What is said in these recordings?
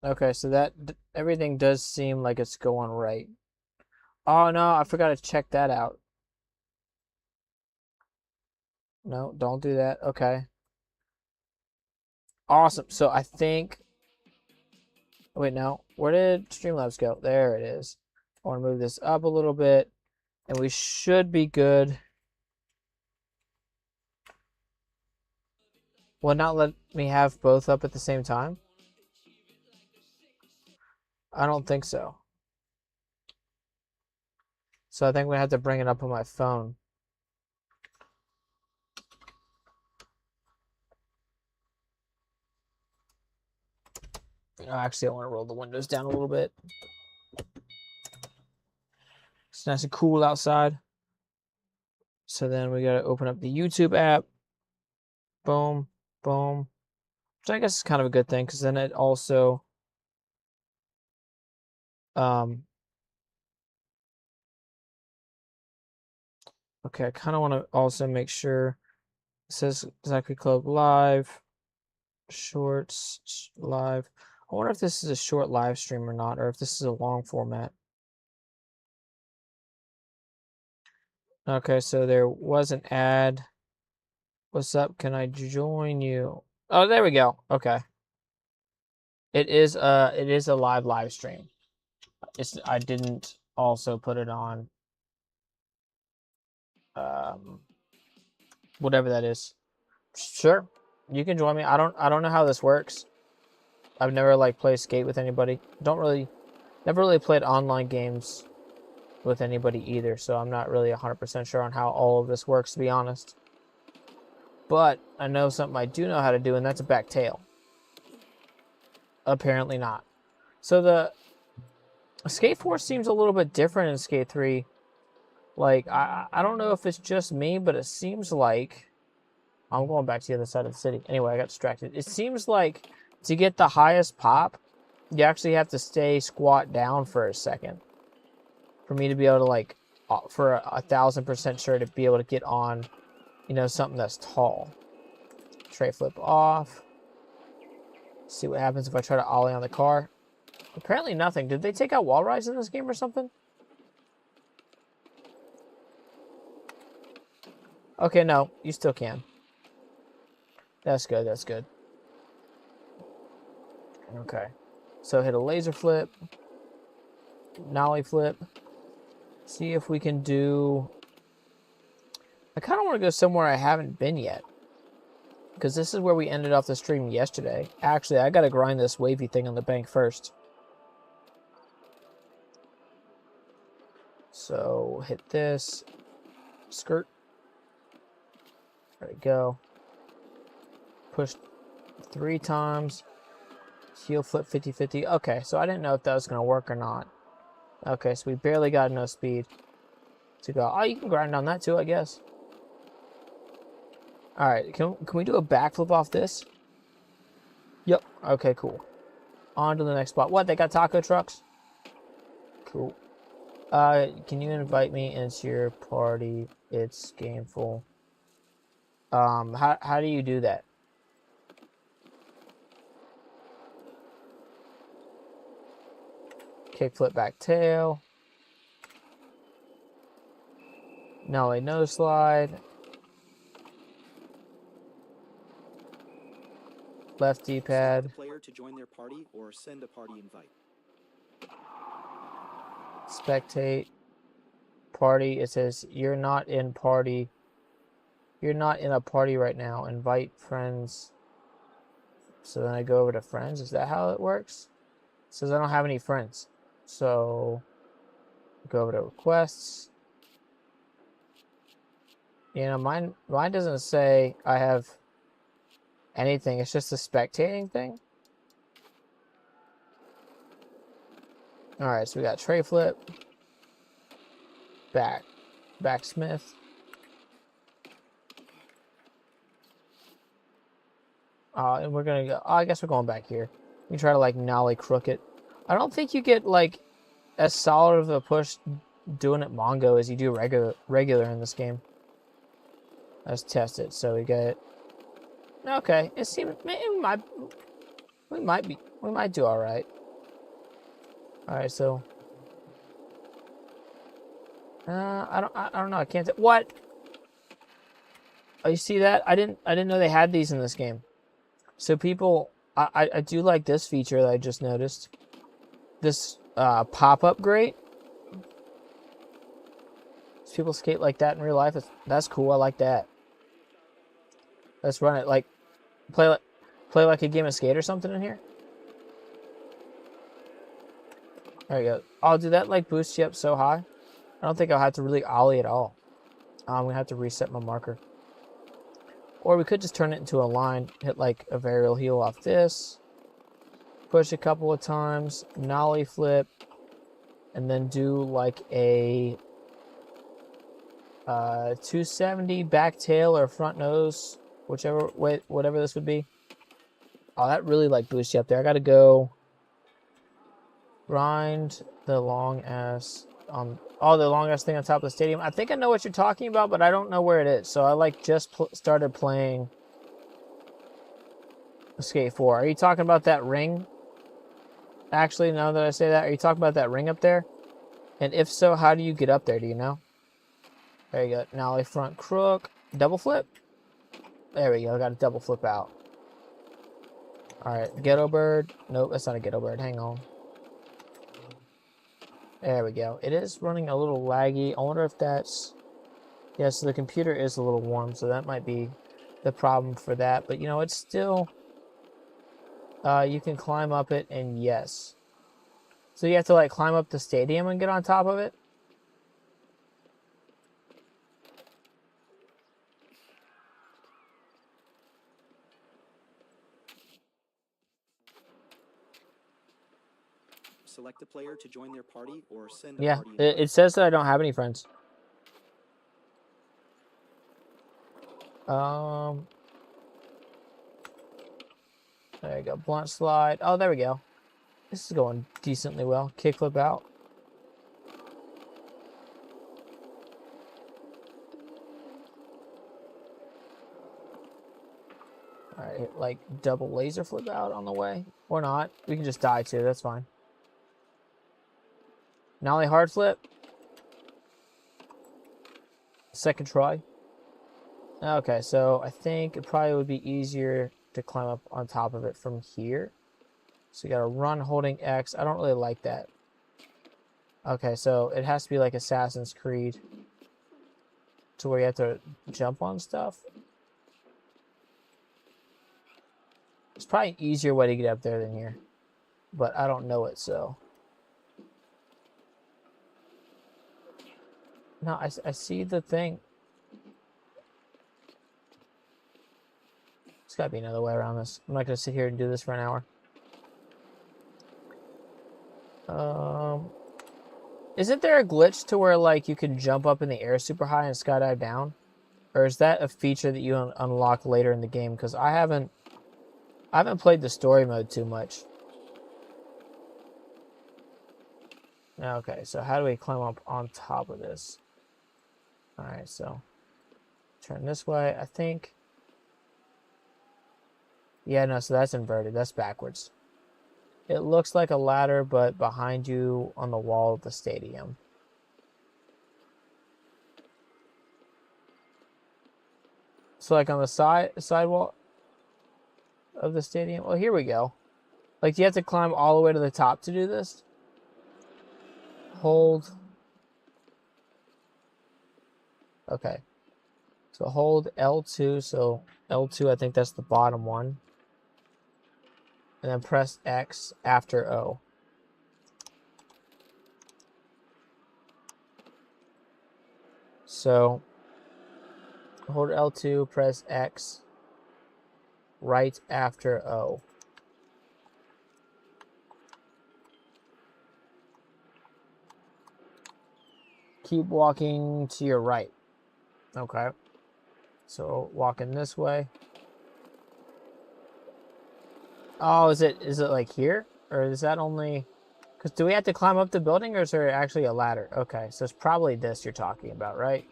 Okay, so everything does seem like it's going right. Oh no, I forgot to check that out. No, don't do that. Okay. Awesome. So I think, wait, no. Where did Streamlabs go? There it is. I want to move this up a little bit, and we should be good. Will it not let me have both up at the same time? I don't think so. So I think we have to bring it up on my phone. Actually, I want to roll the windows down a little bit. It's nice and cool outside. So then we got to open up the YouTube app. Boom, boom. Which I guess is kind of a good thing because then it also um okay, I kind of want to also make sure it says Zachary Club live, shorts live. I wonder if this is a short live stream or not, or if this is a long format. Okay, so there was an ad. What's up? Can I join you? Oh, there we go. Okay. It is a live stream. I didn't also put it on um whatever that is. Sure. You can join me. I don't know how this works. I've never like played skate with anybody. Never really played online games with anybody either, so I'm not really 100% sure on how all of this works, to be honest. But I know something I do know how to do, and that's a back tail. Apparently not. So the Skate 4 seems a little bit different in Skate 3. Like, I don't know if it's just me, but it seems like... I'm going back to the other side of the city. Anyway, I got distracted. It seems like to get the highest pop, you actually have to stay squat down for a second. For me to be able to, like, for 1,000% sure to be able to get on, something that's tall. Tray flip off. See what happens if I try to ollie on the car. Apparently nothing. Did they take out wall rides in this game or something? Okay, no. You still can. That's good. That's good. Okay. So hit a laser flip. Nollie flip. See if we can do... I kind of want to go somewhere I haven't been yet. Because this is where we ended off the stream yesterday. Actually, I got to grind this wavy thing on the bank first. So hit this. Skirt. There we go. Push 3 times. Heel flip 50-50. Okay, so I didn't know if that was going to work or not. Okay, so we barely got enough speed to go. Oh, you can grind on that too, I guess. Alright, can we do a backflip off this? Yep. Okay, cool. On to the next spot. What, they got taco trucks? Cool. Can you invite me into your party? It's gameful. How do you do that? Kickflip back tail. No, a no slide. Left D-pad. Player to join their party or send a party invite. Spectate. Party. It says you're not in party. You're not in a party right now. Invite friends. So then I go over to friends. Is that how it works? It says I don't have any friends. So go over to requests. Mine doesn't say I have anything. It's just a spectating thing. Alright, so we got tray flip. Backsmith. And we're gonna go. Oh, I guess we're going back here. We try to like nollie crook it. I don't think you get like as solid of a push doing it Mongo as you do regular in this game. Let's test it. So we get okay. It seems We might do all right. All right, so I don't know. I can't. What? Oh, you see that? I didn't know they had these in this game. So people, I do like this feature that I just noticed. This pop-up grate. People skate like that in real life. That's cool. I like that. Let's run it like play like a game of skate or something in here. There you go. Oh, dude, that like boosts you up so high. I don't think I'll have to really ollie at all. I'm gonna have to reset my marker. Or we could just turn it into a line, hit like a varial heel off this, push a couple of times, nollie flip, and then do like a 270 back tail or front nose, whichever way, whatever this would be. Oh, that really like boosts you up there. I gotta go grind the long ass the long ass thing on top of the stadium. I think I know what you're talking about, but I don't know where it is. So I like just started playing Skate 4. Are you talking about that ring? Actually, now that I say that, are you talking about that ring up there? And if so, how do you get up there? Do you know? There you go. Nollie front crook. Double flip. There we go. I got a double flip out. Alright. Ghetto bird. Nope, that's not a ghetto bird. Hang on. There we go. It is running a little laggy. I wonder if that's... Yeah, so the computer is a little warm, so that might be the problem for that. But, you know, it's still... you can climb up it, and yes. So you have to, like, climb up the stadium and get on top of it? Select a player to join their party or send a Yeah, party invite. it says that I don't have any friends. There you go. Blunt slide. Oh, there we go. This is going decently well. Kickflip out. Alright, like double laser flip out on the way. Or not. We can just die too. That's fine. Nollie hard flip. Second try. Okay, so I think it probably would be easier to climb up on top of it from here. So you gotta run holding X. I don't really like that. Okay, so it has to be like Assassin's Creed. To where you have to jump on stuff. There's probably an easier way to get up there than here. But I don't know it, so. No, I see the thing. There's got to be another way around this. I'm not going to sit here and do this for an hour. Isn't there a glitch to where, like, you can jump up in the air super high and skydive down? Or is that a feature that you unlock later in the game? Because I haven't played the story mode too much. Okay, so how do we climb up on top of this? Alright, so turn this way, I think. Yeah, no, so that's inverted. That's backwards. It looks like a ladder, but behind you on the wall of the stadium. So like on the side wall of the stadium. Well, here we go. Like, do you have to climb all the way to the top to do this? Hold. Okay. So hold L2. So L2, I think that's the bottom one. And then press X after O. So hold L2, press X right after O. Keep walking to your right. Okay. So walking this way. Oh, is it like here? Or is that only... Because do we have to climb up the building, or is there actually a ladder? Okay, so it's probably this you're talking about, right?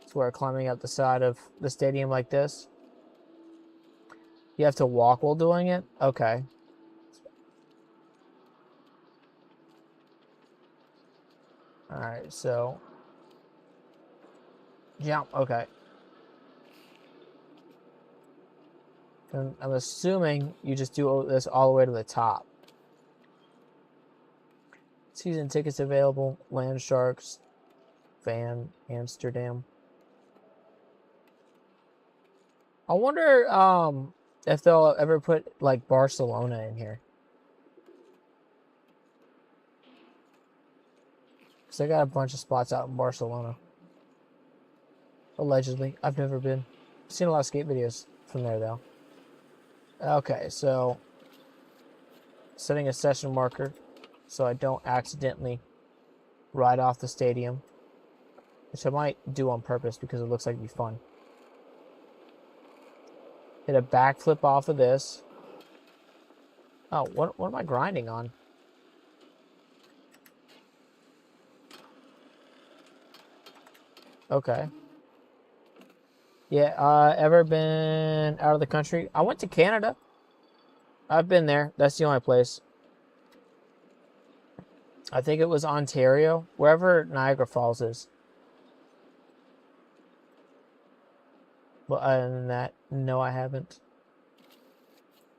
It's where climbing up the side of the stadium like this. You have to walk while doing it? Okay. Alright, so... Jump, okay. And I'm assuming you just do this all the way to the top. Season tickets available. Land Sharks. Van Amsterdam. I wonder if they'll ever put like Barcelona in here. Because they got a bunch of spots out in Barcelona. Allegedly. I've never been. I've seen a lot of skate videos from there though. Okay, so setting a session marker so I don't accidentally ride off the stadium, which I might do on purpose because it looks like it'd be fun. Hit a backflip off of this. Oh, what am I grinding on? Okay. Yeah, ever been out of the country? I went to Canada. I've been there. That's the only place. I think it was Ontario, wherever Niagara Falls is. But other than that, no, I haven't.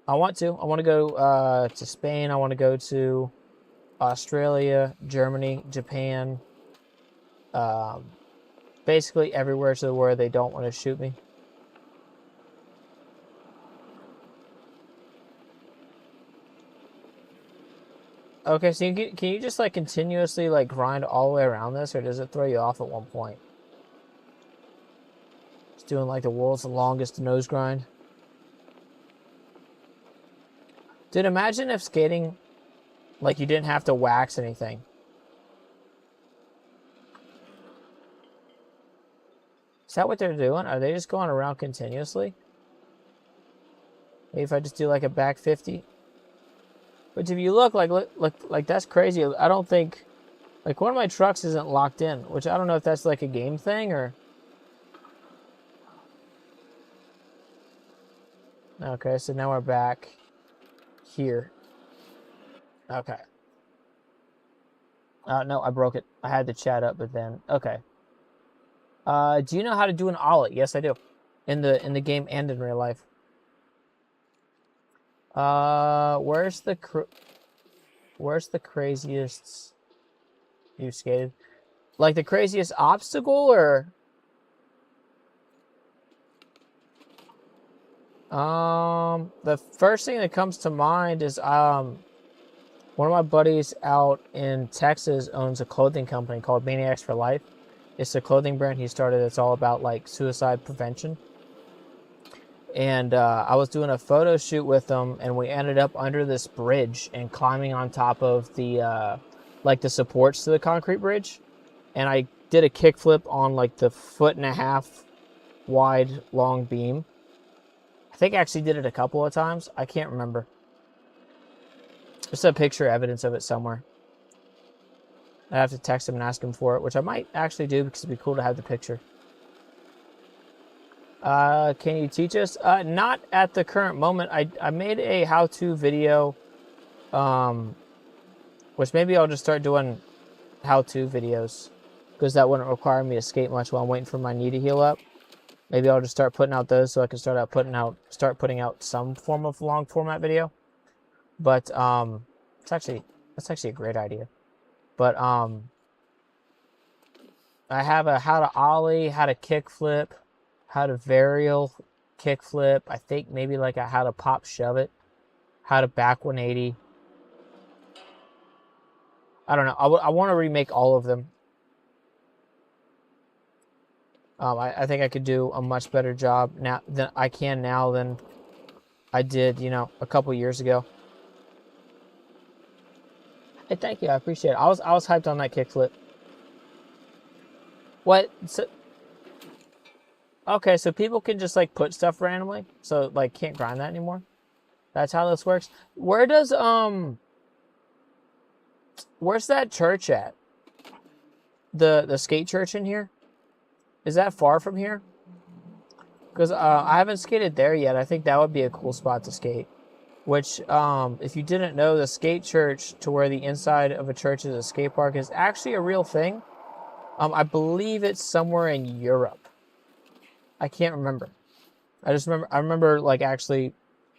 I want to. I want to go to Spain. I want to go to Australia, Germany, Japan. Basically everywhere to where they don't want to shoot me. Okay, so can you just like continuously like grind all the way around this, or does it throw you off at one point? Just doing like the world's longest nose grind. Dude, imagine if skating, like you didn't have to wax anything. Is that what they're doing? Are they just going around continuously? Maybe if I just do like a back 50. But if you look like that's crazy. I don't think, like one of my trucks isn't locked in, which I don't know if that's like a game thing or. Okay, so now we're back here. Okay. No, I broke it. I had the chat up, but then okay. Do you know how to do an ollie? Yes, I do. In the game and in real life. Where's the craziest you skated? Like the craziest obstacle or? The first thing that comes to mind is one of my buddies out in Texas owns a clothing company called Maniacs for Life. It's a clothing brand he started that's all about like suicide prevention. And I was doing a photo shoot with them, and we ended up under this bridge and climbing on top of the like the supports to the concrete bridge. And I did a kickflip on like the 1.5 foot wide long beam. I think I actually did it a couple of times. I can't remember. Just a picture evidence of it somewhere. I have to text him and ask him for it, which I might actually do because it'd be cool to have the picture. Can you teach us? Not at the current moment. I made a how-to video, which maybe I'll just start doing how-to videos because that wouldn't require me to skate much while I'm waiting for my knee to heal up. Maybe I'll just start putting out those so I can start putting out some form of long format video. But that's actually a great idea. But I have a how to ollie, how to kickflip, how to varial kickflip. I think maybe like a how to pop shove it, how to back 180. I don't know. I want to remake all of them. I think I could do a much better job now than I can now than I did, a couple years ago. Hey, thank you. I appreciate it. I was hyped on that kickflip. What? So, okay, so people can just like put stuff randomly, so like can't grind that anymore. That's how this works. Where does where's that church at? The skate church in here? Is that far from here? Because I haven't skated there yet. I think that would be a cool spot to skate. Which, if you didn't know, the skate church, to where the inside of a church is a skate park, is actually a real thing. I believe it's somewhere in Europe. I can't remember. I remember like actually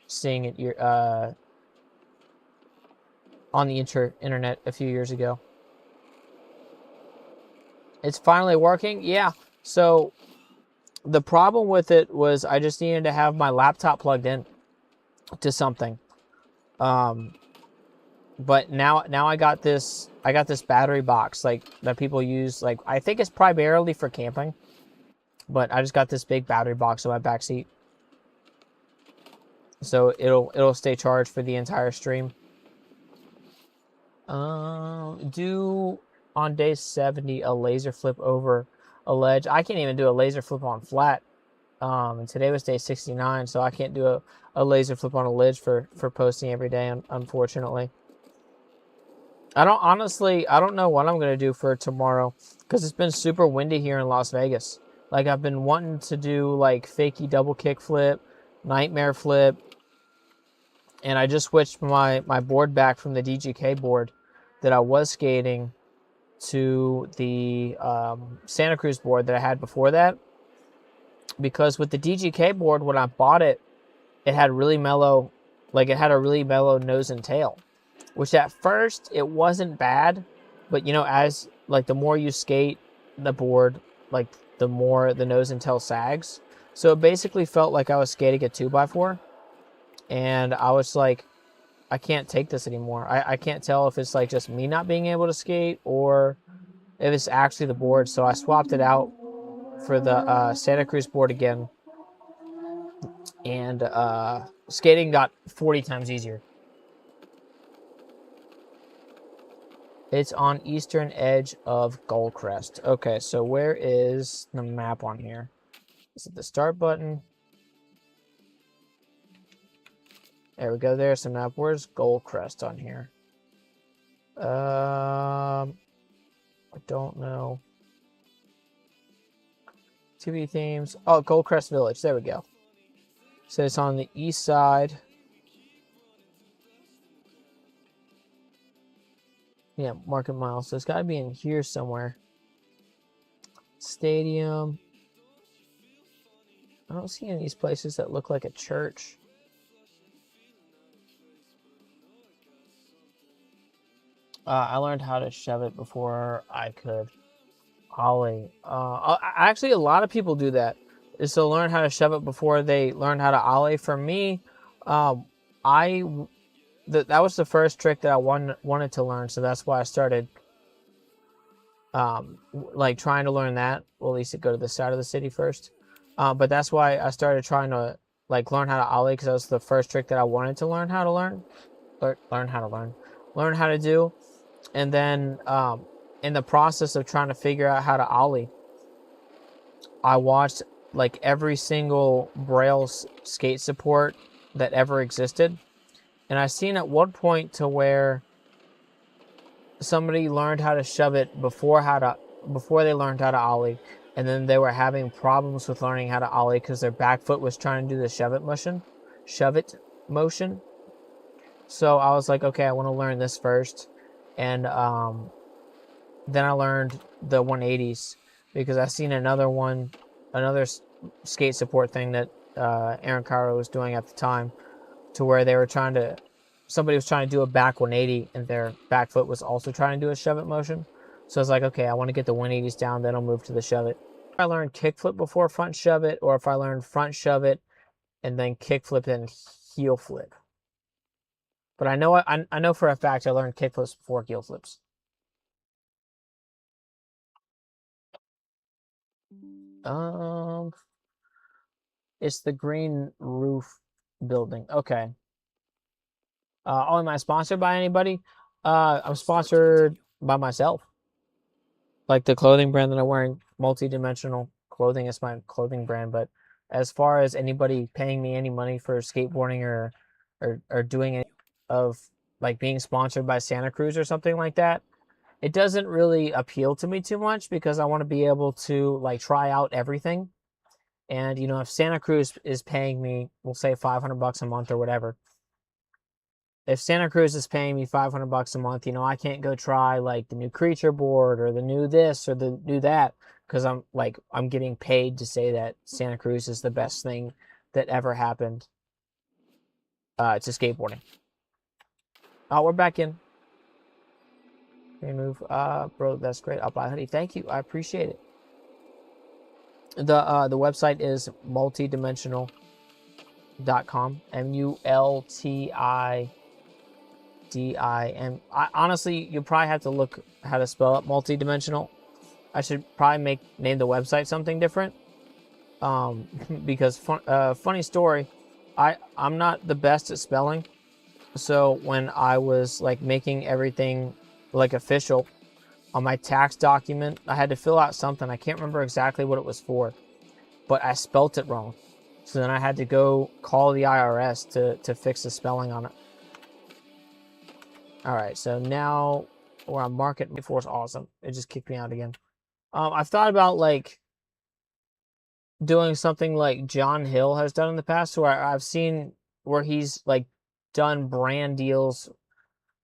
seeing it on the internet a few years ago. It's finally working. Yeah. So the problem with it was I just needed to have my laptop plugged in to something. But now I got this battery box like that people use, like I think it's primarily for camping. But I just got this big battery box in my back seat. So it'll stay charged for the entire stream. Do on day 70 a laser flip over a ledge. I can't even do a laser flip on flat. And today was day 69, so I can't do a laser flip on a ledge for posting every day, unfortunately. I don't know what I'm going to do for tomorrow because it's been super windy here in Las Vegas. Like I've been wanting to do like fakie double kick flip, nightmare flip, and I just switched my board back from the DGK board that I was skating to the Santa Cruz board that I had before that. Because with the DGK board, when I bought it, it had really mellow, like it had a really mellow nose and tail, which at first it wasn't bad, but you know, as like the more you skate the board, like the more the nose and tail sags. So it basically felt like I was skating a 2x4, and I was like, I can't take this anymore. I can't tell if it's like just me not being able to skate or if it's actually the board. So I swapped it out for the Santa Cruz board again, and skating got 40 times easier. It's on eastern edge of Goldcrest. Okay, so where is the map on here? Is it the start button? There we go. There's the map. Where's Goldcrest on here? I don't know. TV themes. Oh, Goldcrest Village. There we go. So it's on the east side. Yeah, Market Mile. So it's got to be in here somewhere. Stadium. I don't see any of these places that look like a church. I learned how to shove it before I could ollie. Actually, a lot of people do that. Is to learn how to shove it before they learn how to ollie. For me, that was the first trick that I wanted to learn, so that's why I started like trying to learn that. Well, at least to go to the side of the city first. But that's why I started trying to like learn how to ollie, because that was the first trick that I wanted to learn how to learn how to do. And then in the process of trying to figure out how to ollie, I watched like every single Braille skate support that ever existed. And I seen at one point to where somebody learned how to shove it before they learned how to ollie, and then they were having problems with learning how to ollie because their back foot was trying to do the shove it motion. So I was like, okay, I want to learn this first, and then I learned the 180s because I seen another skate support thing that Aaron Cairo was doing at the time, to where somebody was trying to do a back 180 and their back foot was also trying to do a shove it motion. So I was like, okay, I want to get the 180s down, then I'll move to the shove it. If I learned kickflip before front shove it, or if I learned front shove it and then kickflip and heel flip. But I know for a fact I learned kickflips before heel flips. It's the green roof building. Okay. Am I sponsored by anybody? I'm sponsored by myself. Like the clothing brand that I'm wearing, Multidimensional Clothing is my clothing brand. But as far as anybody paying me any money for skateboarding or doing it of like being sponsored by Santa Cruz or something like that, it doesn't really appeal to me too much, because I want to be able to like try out everything. And you know, if Santa Cruz is paying me, we'll say $500 a month or whatever, if Santa Cruz is paying me $500 a month, I can't go try like the new creature board or the new this or the new that, because I'm getting paid to say that Santa Cruz is the best thing that ever happened to skateboarding. Oh, we're back in. Remove. Bro, that's great. I'll buy a hoodie. Thank you. I appreciate it. The website is multidimensional.com. MULTIDIM. Honestly, you probably have to look how to spell it. Multidimensional. I should probably name the website something different. Because funny story, I'm not the best at spelling. So when I was like making everything like official on my tax document, I had to fill out something. I can't remember exactly what it was for, but I spelt it wrong. So then I had to go call the IRS to fix the spelling on it. All right, so now we're on Market Force. Awesome. It just kicked me out again. I've thought about like doing something like John Hill has done in the past, where I've seen where he's like done brand deals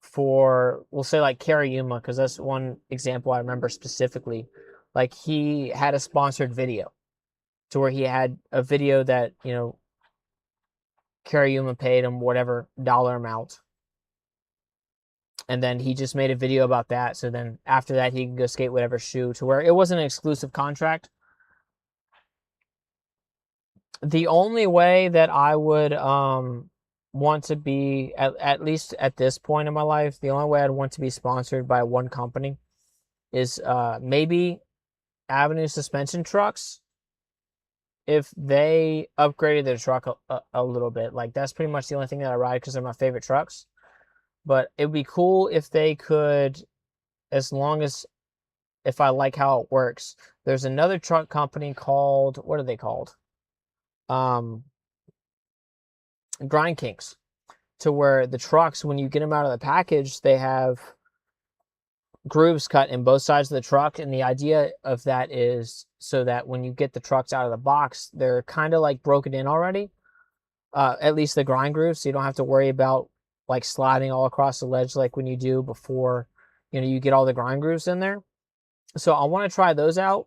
for, we'll say like Kariyuma, because that's one example I remember specifically. Like he had a sponsored video to where he had a video that, Kariyuma paid him whatever dollar amount. And then he just made a video about that. So then after that, he can go skate whatever shoe, to where it wasn't an exclusive contract. The only way that I would want to be, at least at this point in my life, the only way I'd want to be sponsored by one company is maybe Avenue Suspension Trucks. If they upgraded their truck a little bit. Like, that's pretty much the only thing that I ride because they're my favorite trucks. But it would be cool if they could, as long as, if I like how it works. There's another truck company called, what are they called? Grind Kinks, to where the trucks, when you get them out of the package, they have grooves cut in both sides of the truck, and the idea of that is so that when you get the trucks out of the box, they're kind of like broken in already, at least the grind grooves, so you don't have to worry about like sliding all across the ledge like when you do before you get all the grind grooves in there. So I want to try those out,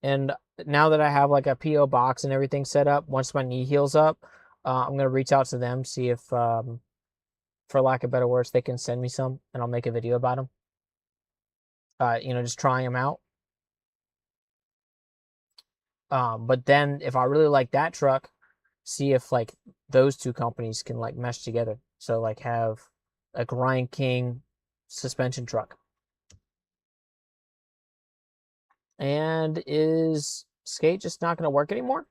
and now that I have like a PO box and everything set up, once my knee heals up, I'm going to reach out to them, see if, for lack of better words, they can send me some, and I'll make a video about them. Just trying them out. But then if I really like that truck, see if like those two companies can like mesh together. So like have a Grind King suspension truck. And is Skate just not going to work anymore?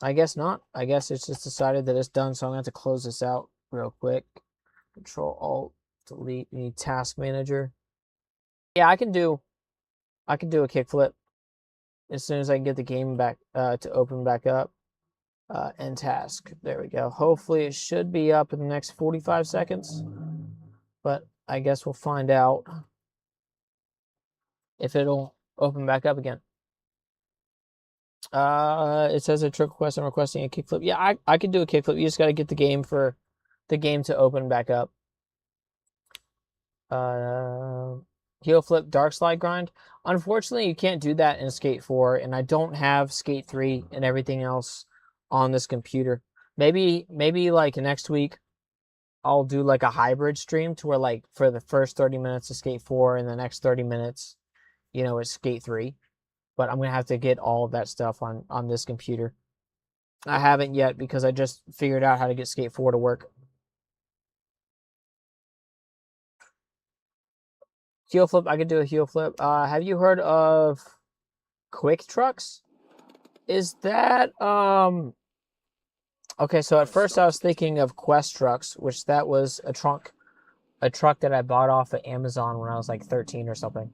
I guess not. I guess it's just decided that it's done, so I'm going to have to close this out real quick. Control Alt Delete. We need Task Manager. Yeah, I can do a kickflip as soon as I can get the game back to open back up. End task. There we go. Hopefully it should be up in the next 45 seconds. But I guess we'll find out if it'll open back up again. It says a trick request. I'm requesting a kickflip. Yeah, I can do a kickflip. You just got to get the game to open back up. Heel flip, dark slide grind. Unfortunately, you can't do that in Skate 4, and I don't have Skate 3 and everything else on this computer. Maybe like next week, I'll do like a hybrid stream to where like for the first 30 minutes of Skate 4 and the next 30 minutes, it's Skate 3. But I'm going to have to get all of that stuff on this computer. I haven't yet because I just figured out how to get Skate 4 to work. Heel flip, I could do a heel flip. Have you heard of Quick Trucks? Is that, okay, so at first I was thinking of Quest Trucks, which that was a truck that I bought off of Amazon when I was like 13 or something.